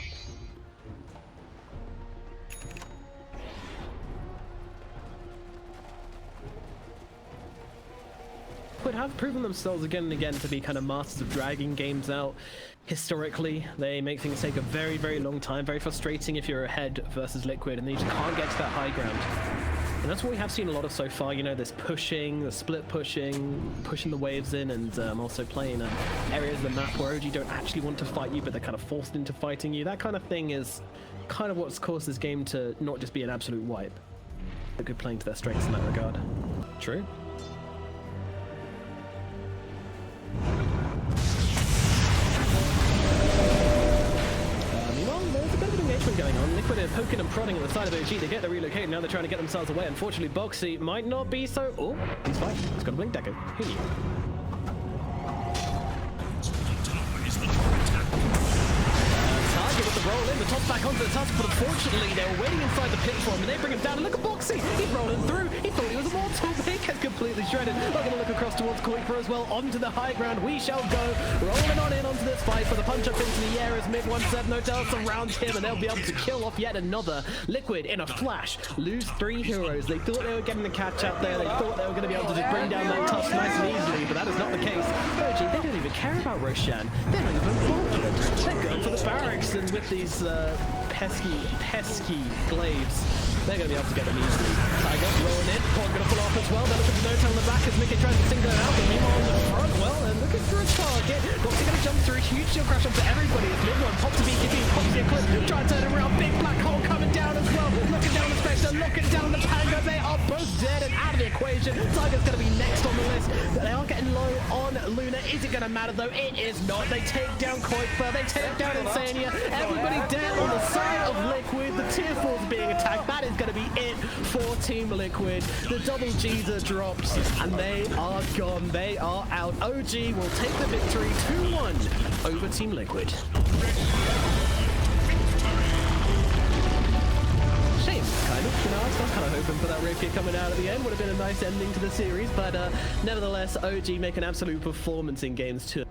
Liquid have proven themselves again and again to be kind of masters of dragging games out. Historically, they make things take a very, very long time. Very frustrating if you're ahead versus Liquid and you just can't get to that high ground. And that's what we have seen a lot of so far, you know, this pushing, the split pushing the waves in, and also playing areas of the map where OG don't actually want to fight you, but they're kind of forced into fighting you. That kind of thing is kind of what's caused this game to not just be an absolute wipe. They're good playing to their strengths in that regard. True. Going on. Liquid are poking and prodding at the side of OG to get the relocate. Now they're trying to get themselves away. Unfortunately, Boxy might not be so. Oh, he's fine. He's got a blink deco. Who knew? Target with the roll in. The top's back onto the tusk, but unfortunately, they were waiting inside the pit for him, and they bring him down. And look at Boxy. He's rolling through. He thought he was immortal, but he gets completely shredded. We're going to look across towards Koifa as well. Onto the high ground. We shall go. Rolling on in onto this fight for the punch up into the air as mid 1-7 No-Tail surrounds him, and they'll be able to kill off yet another. Liquid in a flash lose 3 heroes. They thought they were getting the catch out there. They thought they were going to be able to just bring down that tusk nice and easily, but that is not the case. OG, they don't even care about Roshan. They're not even bothered. They're going for the barracks, and with these pesky glaives, they're going to be able to get them easily. Tiger rolling in. Paul going to pull off as well. They're looking for No-Tail on the back as Mickey tries to single it out. But meanwhile on the front, well, and looking for a target. Boxy going to jump through. Huge shield crash onto everybody. It's mid one. Pop to BKB. Boxy a clip. Try to turn him around. Big black hole coming down as well. Looking down the Spectre. Looking down the Panga. They are both dead and out of the equation. Tiger's going to be next on the list. They are getting low on Luna. Is it going to matter though? It is not. They take down Koifa. They take down Insania. Everybody dead on the side of Liquid. The tier 4's being attacked. That is going to be it for Team Liquid. The double G's are dropped and they are gone. They are out. OG will take the victory 2-1 over Team Liquid. Shame, kind of. You know, I was kind of hoping for that rapier coming out at the end. Would have been a nice ending to the series, but nevertheless, OG make an absolute performance in games 2.